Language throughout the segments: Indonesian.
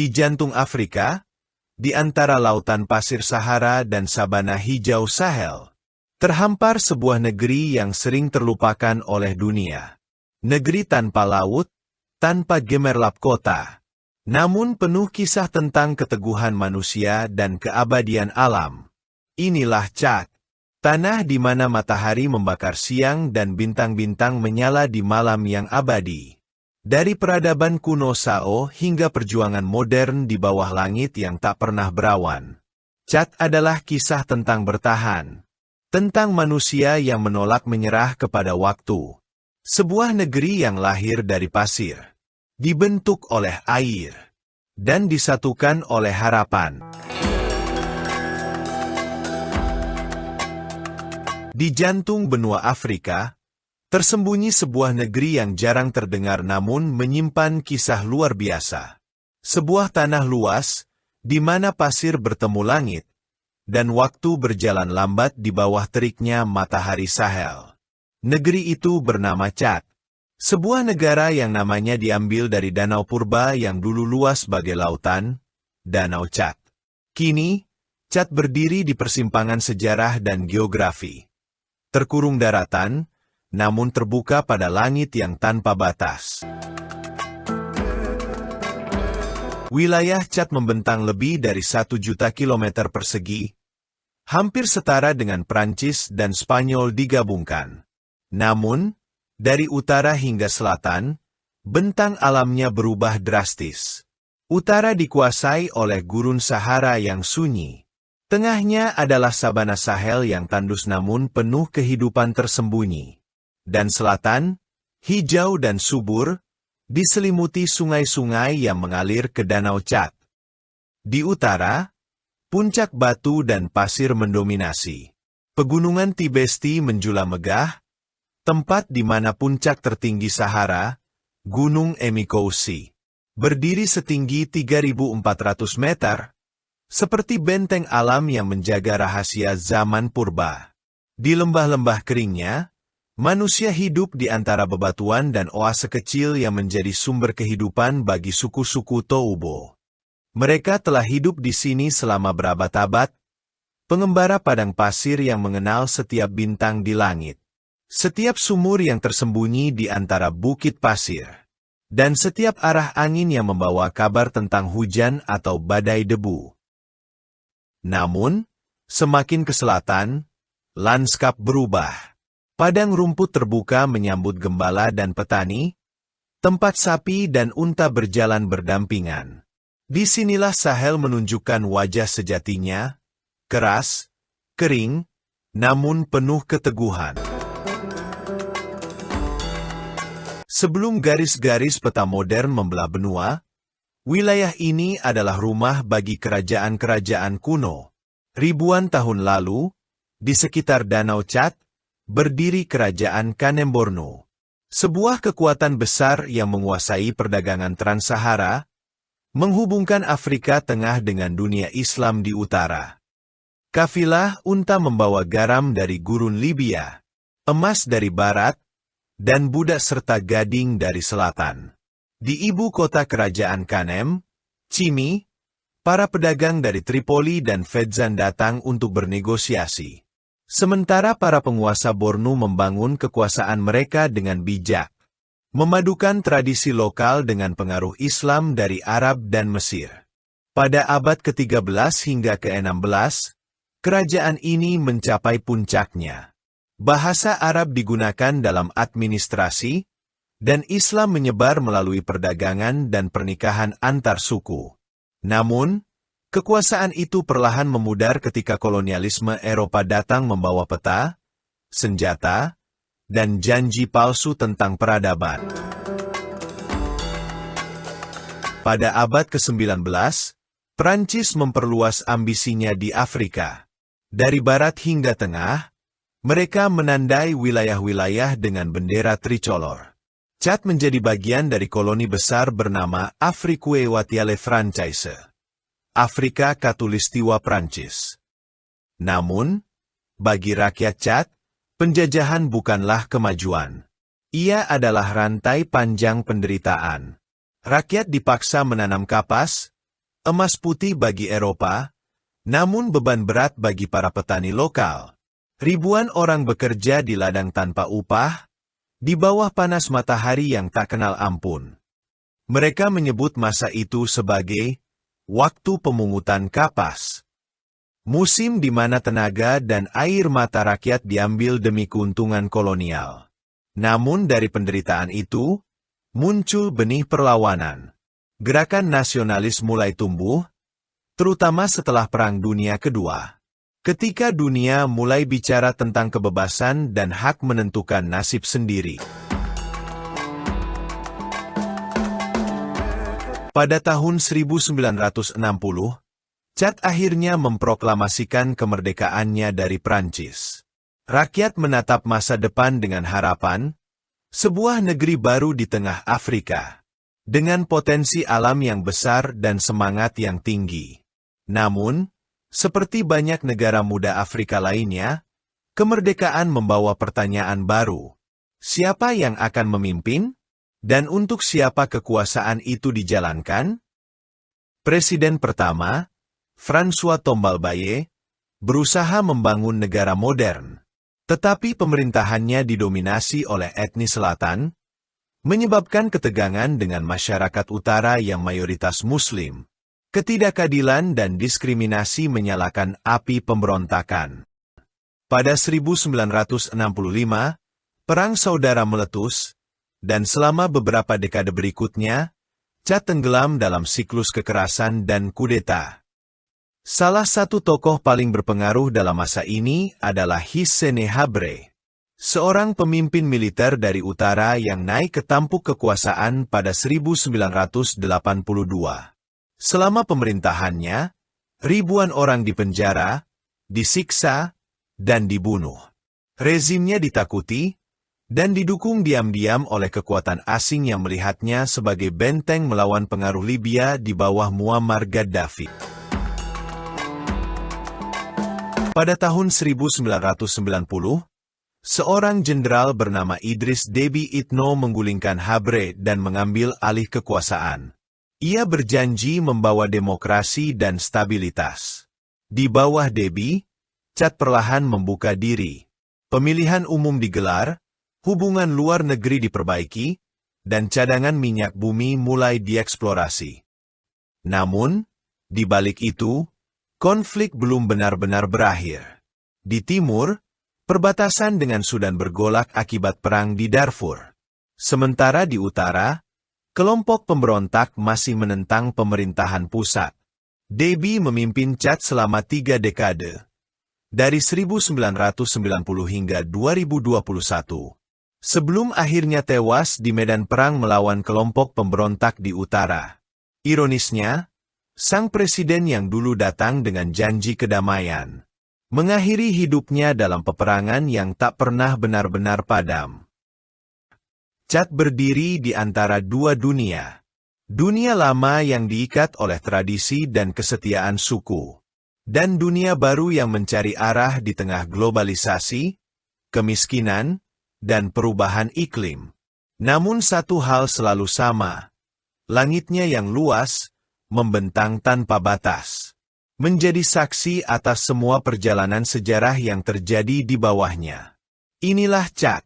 Di jantung Afrika, di antara lautan pasir Sahara dan sabana hijau Sahel, terhampar sebuah negeri yang sering terlupakan oleh dunia. Negeri tanpa laut, tanpa gemerlap kota, namun penuh kisah tentang keteguhan manusia dan keabadian alam. Inilah Chad, tanah di mana matahari membakar siang dan bintang-bintang menyala di malam yang abadi. Dari peradaban kuno Sao hingga perjuangan modern di bawah langit yang tak pernah berawan. Chad adalah kisah tentang bertahan. Tentang manusia yang menolak menyerah kepada waktu. Sebuah negeri yang lahir dari pasir. Dibentuk oleh air. Dan disatukan oleh harapan. Di jantung benua Afrika, tersembunyi sebuah negeri yang jarang terdengar namun menyimpan kisah luar biasa. Sebuah tanah luas, di mana pasir bertemu langit, dan waktu berjalan lambat di bawah teriknya matahari Sahel. Negeri itu bernama Chad. Sebuah negara yang namanya diambil dari danau purba yang dulu luas sebagai lautan, Danau Chad. Kini, Chad berdiri di persimpangan sejarah dan geografi. Terkurung daratan, namun terbuka pada langit yang tanpa batas. Wilayah Chad membentang lebih dari 1 juta kilometer persegi, hampir setara dengan Prancis dan Spanyol digabungkan. Namun, dari utara hingga selatan, bentang alamnya berubah drastis. Utara dikuasai oleh gurun Sahara yang sunyi. Tengahnya adalah sabana Sahel yang tandus namun penuh kehidupan tersembunyi. Dan selatan, hijau dan subur, diselimuti sungai-sungai yang mengalir ke Danau Chad. Di utara, puncak batu dan pasir mendominasi. Pegunungan Tibesti menjulang megah, tempat di mana puncak tertinggi Sahara, Gunung Emikoussi, berdiri setinggi 3.400 meter, seperti benteng alam yang menjaga rahasia zaman purba. Di lembah-lembah keringnya, manusia hidup di antara bebatuan dan oase kecil yang menjadi sumber kehidupan bagi suku-suku Toubo. Mereka telah hidup di sini selama berabad-abad, pengembara padang pasir yang mengenal setiap bintang di langit, setiap sumur yang tersembunyi di antara bukit pasir, dan setiap arah angin yang membawa kabar tentang hujan atau badai debu. Namun, semakin ke selatan, lanskap berubah. Padang rumput terbuka menyambut gembala dan petani, tempat sapi dan unta berjalan berdampingan. Disinilah Sahel menunjukkan wajah sejatinya, keras, kering, namun penuh keteguhan. Sebelum garis-garis peta modern membelah benua, wilayah ini adalah rumah bagi kerajaan-kerajaan kuno. Ribuan tahun lalu, di sekitar Danau Chad, berdiri kerajaan Kanem-Borno. Sebuah kekuatan besar yang menguasai perdagangan Trans-Sahara, menghubungkan Afrika Tengah dengan dunia Islam di utara. Kafilah unta membawa garam dari gurun Libya, emas dari barat, dan budak serta gading dari selatan. Di ibu kota kerajaan Kanem, Cimi, para pedagang dari Tripoli dan Fezzan datang untuk bernegosiasi. Sementara para penguasa Bornu membangun kekuasaan mereka dengan bijak, memadukan tradisi lokal dengan pengaruh Islam dari Arab dan Mesir. Pada abad ke-13 hingga ke-16, kerajaan ini mencapai puncaknya. Bahasa Arab digunakan dalam administrasi, dan Islam menyebar melalui perdagangan dan pernikahan antar suku. Namun, kekuasaan itu perlahan memudar ketika kolonialisme Eropa datang membawa peta, senjata, dan janji palsu tentang peradaban. Pada abad ke-19, Prancis memperluas ambisinya di Afrika. Dari barat hingga tengah, mereka menandai wilayah-wilayah dengan bendera tricolor. Chad menjadi bagian dari koloni besar bernama Afrique Equatiale Française, Afrika Khatulistiwa Prancis. Namun, bagi rakyat Chad, penjajahan bukanlah kemajuan. Ia adalah rantai panjang penderitaan. Rakyat dipaksa menanam kapas, Emas putih bagi Eropa, namun beban berat bagi para petani lokal. Ribuan orang bekerja di ladang tanpa upah, di bawah panas matahari yang tak kenal ampun. Mereka menyebut masa itu sebagai waktu pemungutan kapas. Musim di mana tenaga dan air mata rakyat diambil demi keuntungan kolonial. Namun dari penderitaan itu, muncul benih perlawanan. Gerakan nasionalis mulai tumbuh, terutama setelah Perang Dunia Kedua. Ketika dunia mulai bicara tentang kebebasan dan hak menentukan nasib sendiri. Pada tahun 1960, Chad akhirnya memproklamasikan kemerdekaannya dari Prancis. Rakyat menatap masa depan dengan harapan, sebuah negeri baru di tengah Afrika, dengan potensi alam yang besar dan semangat yang tinggi. Namun, seperti banyak negara muda Afrika lainnya, kemerdekaan membawa pertanyaan baru. Siapa yang akan memimpin? Dan untuk siapa kekuasaan itu dijalankan? Presiden pertama, François Tombalbaye, berusaha membangun negara modern. Tetapi pemerintahannya didominasi oleh etnis selatan, menyebabkan ketegangan dengan masyarakat utara yang mayoritas Muslim. Ketidakadilan dan diskriminasi menyalakan api pemberontakan. Pada 1965, Perang Saudara meletus, dan selama beberapa dekade berikutnya, Chad tenggelam dalam siklus kekerasan dan kudeta. Salah satu tokoh paling berpengaruh dalam masa ini adalah Hissène Habré, seorang pemimpin militer dari utara yang naik ke tampuk kekuasaan pada 1982. Selama pemerintahannya, ribuan orang dipenjara, disiksa, dan dibunuh. Rezimnya ditakuti, dan didukung diam-diam oleh kekuatan asing yang melihatnya sebagai benteng melawan pengaruh Libya di bawah Muammar Gaddafi. Pada tahun 1990, seorang jenderal bernama Idris Déby Itno menggulingkan Habré dan mengambil alih kekuasaan. Ia berjanji membawa demokrasi dan stabilitas. Di bawah Déby, Chad perlahan membuka diri. Pemilihan umum digelar, hubungan luar negeri diperbaiki, dan cadangan minyak bumi mulai dieksplorasi. Namun, di balik itu, konflik belum benar-benar berakhir. Di timur, perbatasan dengan Sudan bergolak akibat perang di Darfur. Sementara di utara, kelompok pemberontak masih menentang pemerintahan pusat. Déby memimpin Chad selama 3 dekade, dari 1990 hingga 2021. Sebelum akhirnya tewas di medan perang melawan kelompok pemberontak di utara. Ironisnya, sang presiden yang dulu datang dengan janji kedamaian, mengakhiri hidupnya dalam peperangan yang tak pernah benar-benar padam. Chad berdiri di antara dua dunia. Dunia lama yang diikat oleh tradisi dan kesetiaan suku, dan dunia baru yang mencari arah di tengah globalisasi, kemiskinan, dan perubahan iklim. Namun satu hal selalu sama, langitnya yang luas, membentang tanpa batas, menjadi saksi atas semua perjalanan sejarah yang terjadi di bawahnya. Inilah Chad,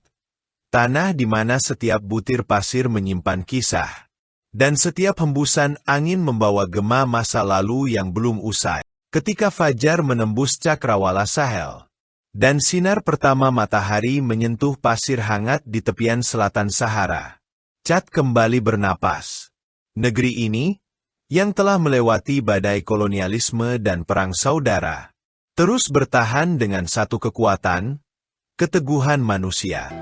tanah di mana setiap butir pasir menyimpan kisah, dan setiap hembusan angin membawa gema masa lalu yang belum usai. Ketika fajar menembus cakrawala Sahel, dan sinar pertama matahari menyentuh pasir hangat di tepian selatan Sahara, Chad kembali bernapas. Negeri ini, yang telah melewati badai kolonialisme dan perang saudara, terus bertahan dengan satu kekuatan, keteguhan manusia.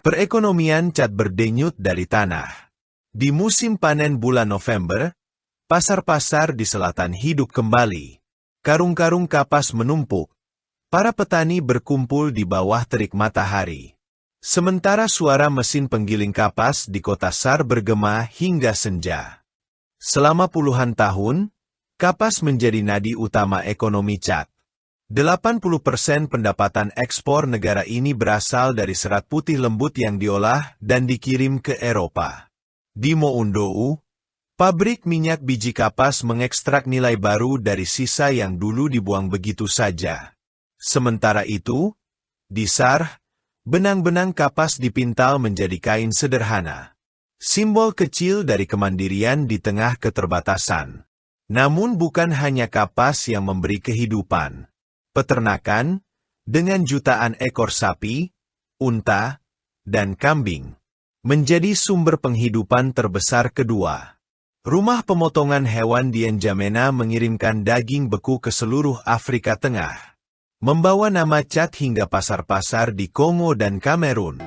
Perekonomian Chad berdenyut dari tanah. Di musim panen bulan November, pasar-pasar di selatan hidup kembali. Karung-karung kapas menumpuk. Para petani berkumpul di bawah terik matahari. Sementara suara mesin penggiling kapas di kota Sar bergema hingga senja. Selama puluhan tahun, kapas menjadi nadi utama ekonomi Chad. 80% pendapatan ekspor negara ini berasal dari serat putih lembut yang diolah dan dikirim ke Eropa. Di Moundou, Pabrik minyak biji kapas mengekstrak nilai baru dari sisa yang dulu dibuang begitu saja. Sementara itu, di Sarh, benang-benang kapas dipintal menjadi kain sederhana. Simbol kecil dari kemandirian di tengah keterbatasan. Namun bukan hanya kapas yang memberi kehidupan. Peternakan, dengan jutaan ekor sapi, unta, dan kambing, menjadi sumber penghidupan terbesar kedua. Rumah pemotongan hewan di N'Djamena mengirimkan daging beku ke seluruh Afrika Tengah, membawa nama Chad hingga pasar-pasar di Kongo dan Kamerun.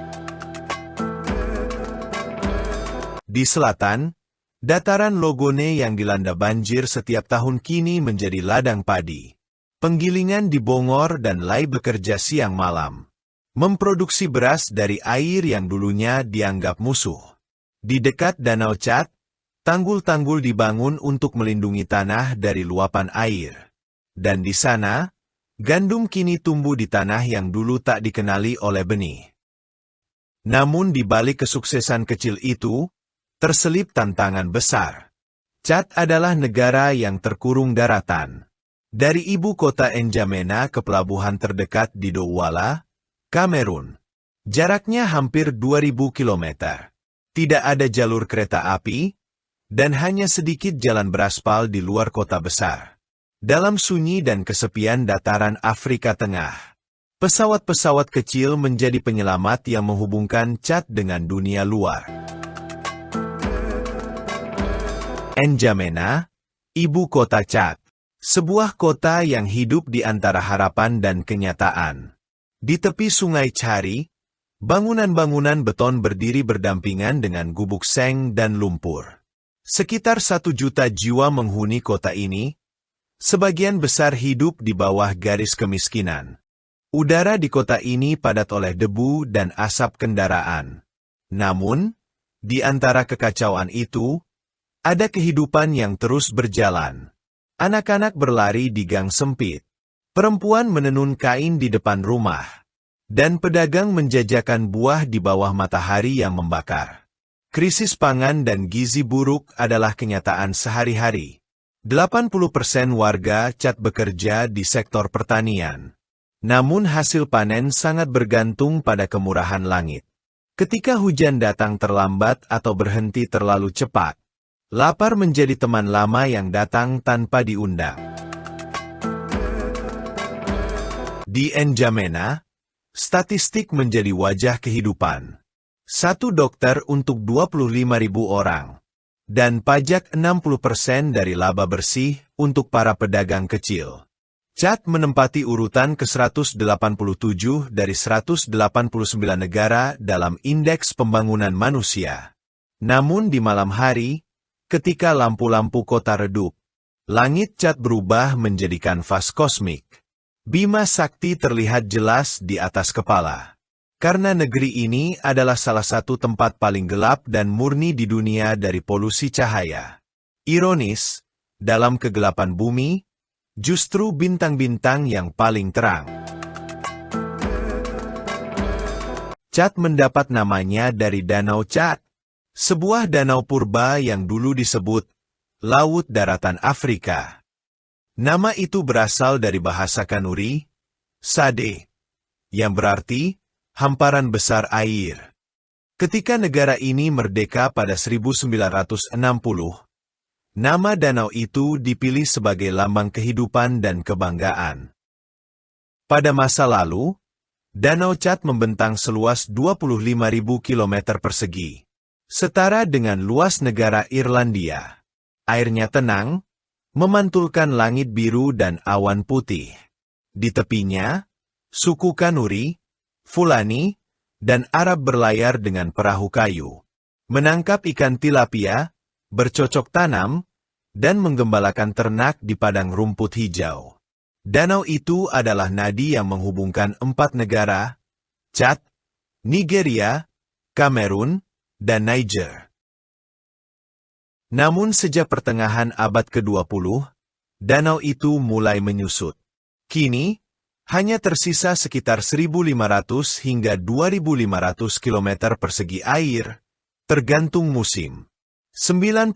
Di selatan, dataran Logone yang dilanda banjir setiap tahun kini menjadi ladang padi. Penggilingan di Bongor dan Lai bekerja siang malam, memproduksi beras dari air yang dulunya dianggap musuh. Di dekat Danau Chad, tanggul-tanggul dibangun untuk melindungi tanah dari luapan air. Dan di sana, gandum kini tumbuh di tanah yang dulu tak dikenali oleh benih. Namun di balik kesuksesan kecil itu, terselip tantangan besar. Chad adalah negara yang terkurung daratan. Dari ibu kota N'Djamena ke pelabuhan terdekat di Douala, Kamerun. Jaraknya hampir 2.000 kilometer. Tidak ada jalur kereta api, dan hanya sedikit jalan beraspal di luar kota besar. Dalam sunyi dan kesepian dataran Afrika Tengah, pesawat-pesawat kecil menjadi penyelamat yang menghubungkan Chad dengan dunia luar. N'Djamena, ibu kota Chad. Sebuah kota yang hidup di antara harapan dan kenyataan. Di tepi sungai Chari, bangunan-bangunan beton berdiri berdampingan dengan gubuk seng dan lumpur. Sekitar 1 juta jiwa menghuni kota ini, sebagian besar hidup di bawah garis kemiskinan. Udara di kota ini padat oleh debu dan asap kendaraan. Namun, di antara kekacauan itu, ada kehidupan yang terus berjalan. Anak-anak berlari di gang sempit. Perempuan menenun kain di depan rumah. Dan pedagang menjajakan buah di bawah matahari yang membakar. Krisis pangan dan gizi buruk adalah kenyataan sehari-hari. 80% warga Chad bekerja di sektor pertanian. Namun hasil panen sangat bergantung pada kemurahan langit. Ketika hujan datang terlambat atau berhenti terlalu cepat, lapar menjadi teman lama yang datang tanpa diundang. Di N'Djamena, statistik menjadi wajah kehidupan. 1 dokter untuk 25.000 orang. Dan pajak 60% dari laba bersih untuk para pedagang kecil. Chad menempati urutan ke-187 dari 189 negara dalam Indeks Pembangunan Manusia. Namun di malam hari, ketika lampu-lampu kota redup, langit Chad berubah menjadi kanvas kosmik. Bima Sakti terlihat jelas di atas kepala. Karena negeri ini adalah salah satu tempat paling gelap dan murni di dunia dari polusi cahaya. Ironis, dalam kegelapan bumi, justru bintang-bintang yang paling terang. Chad mendapat namanya dari Danau Chad, sebuah danau purba yang dulu disebut Laut Daratan Afrika. Nama itu berasal dari bahasa Kanuri, Sade, yang berarti hamparan besar air. Ketika negara ini merdeka pada 1960, nama danau itu dipilih sebagai lambang kehidupan dan kebanggaan. Pada masa lalu, Danau Chad membentang seluas 25.000 km persegi, setara dengan luas negara Irlandia. Airnya tenang, memantulkan langit biru dan awan putih. Di tepinya, suku Kanuri, Fulani, dan Arab berlayar dengan perahu kayu, menangkap ikan tilapia, bercocok tanam, dan menggembalakan ternak di padang rumput hijau. Danau itu adalah nadi yang menghubungkan 4 negara, Chad, Nigeria, Kamerun, dan Niger. Namun sejak pertengahan abad ke-20, danau itu mulai menyusut. Kini, hanya tersisa sekitar 1.500 hingga 2.500 km persegi air, tergantung musim. 90%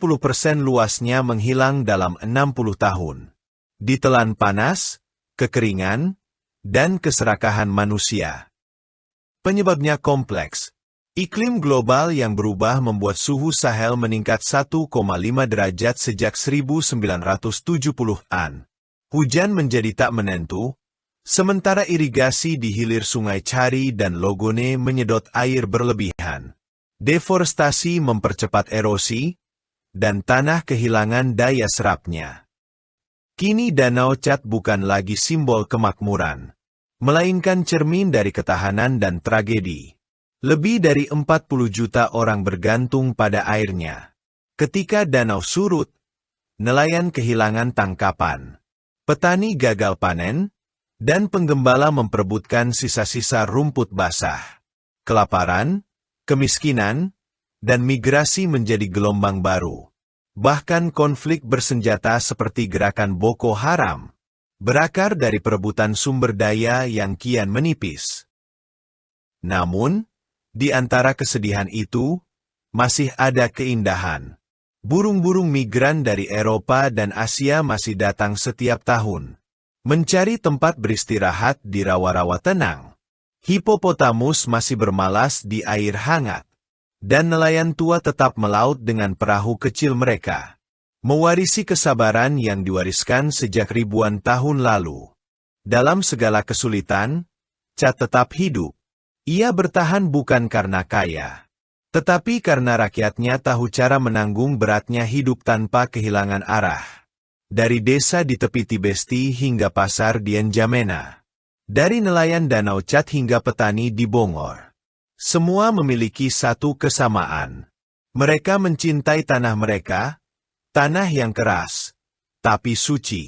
luasnya menghilang dalam 60 tahun. Ditelan panas, kekeringan, dan keserakahan manusia. Penyebabnya kompleks. Iklim global yang berubah membuat suhu Sahel meningkat 1,5 derajat sejak 1970-an. Hujan menjadi tak menentu, sementara irigasi di hilir Sungai Chari dan Logone menyedot air berlebihan. Deforestasi mempercepat erosi, dan tanah kehilangan daya serapnya. Kini Danau Chad bukan lagi simbol kemakmuran, melainkan cermin dari ketahanan dan tragedi. Lebih dari 40 juta orang bergantung pada airnya. Ketika danau surut, nelayan kehilangan tangkapan. Petani gagal panen, dan penggembala memperebutkan sisa-sisa rumput basah. Kelaparan, kemiskinan, dan migrasi menjadi gelombang baru. Bahkan konflik bersenjata seperti gerakan Boko Haram, berakar dari perebutan sumber daya yang kian menipis. Namun, di antara kesedihan itu, masih ada keindahan. Burung-burung migran dari Eropa dan Asia masih datang setiap tahun, mencari tempat beristirahat di rawa-rawa tenang. Hipopotamus masih bermalas di air hangat, dan nelayan tua tetap melaut dengan perahu kecil mereka, mewarisi kesabaran yang diwariskan sejak ribuan tahun lalu. Dalam segala kesulitan, Chad tetap hidup. Ia bertahan bukan karena kaya, tetapi karena rakyatnya tahu cara menanggung beratnya hidup tanpa kehilangan arah. Dari desa di tepi Tibesti hingga pasar di N'Djamena. Dari nelayan Danau Chad hingga petani di Bongor. Semua memiliki satu kesamaan. Mereka mencintai tanah mereka, tanah yang keras, tapi suci.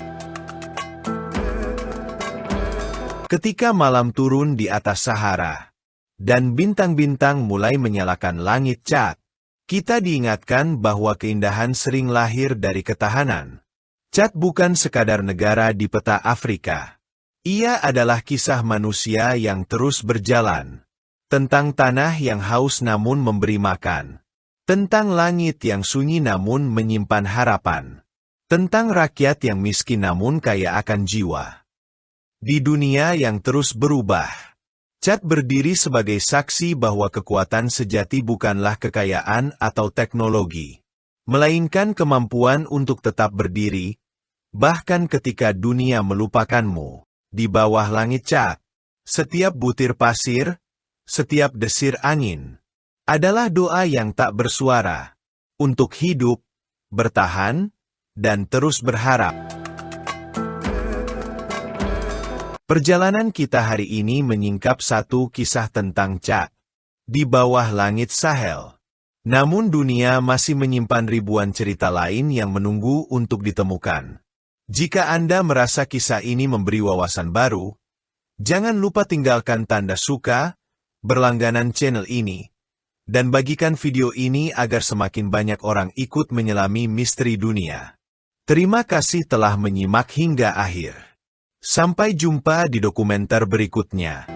Ketika malam turun di atas Sahara, dan bintang-bintang mulai menyalakan langit Chad, kita diingatkan bahwa keindahan sering lahir dari ketahanan. Chad bukan sekadar negara di peta Afrika. Ia adalah kisah manusia yang terus berjalan. Tentang tanah yang haus namun memberi makan. Tentang langit yang sunyi namun menyimpan harapan. Tentang rakyat yang miskin namun kaya akan jiwa. Di dunia yang terus berubah, Chad berdiri sebagai saksi bahwa kekuatan sejati bukanlah kekayaan atau teknologi, melainkan kemampuan untuk tetap berdiri, bahkan ketika dunia melupakanmu. Di bawah langit Chad, setiap butir pasir, setiap desir angin, adalah doa yang tak bersuara, untuk hidup, bertahan, dan terus berharap. Perjalanan kita hari ini menyingkap satu kisah tentang Chad, di bawah langit Sahel. Namun dunia masih menyimpan ribuan cerita lain yang menunggu untuk ditemukan. Jika Anda merasa kisah ini memberi wawasan baru, jangan lupa tinggalkan tanda suka, berlangganan channel ini, dan bagikan video ini agar semakin banyak orang ikut menyelami misteri dunia. Terima kasih telah menyimak hingga akhir. Sampai jumpa di dokumenter berikutnya.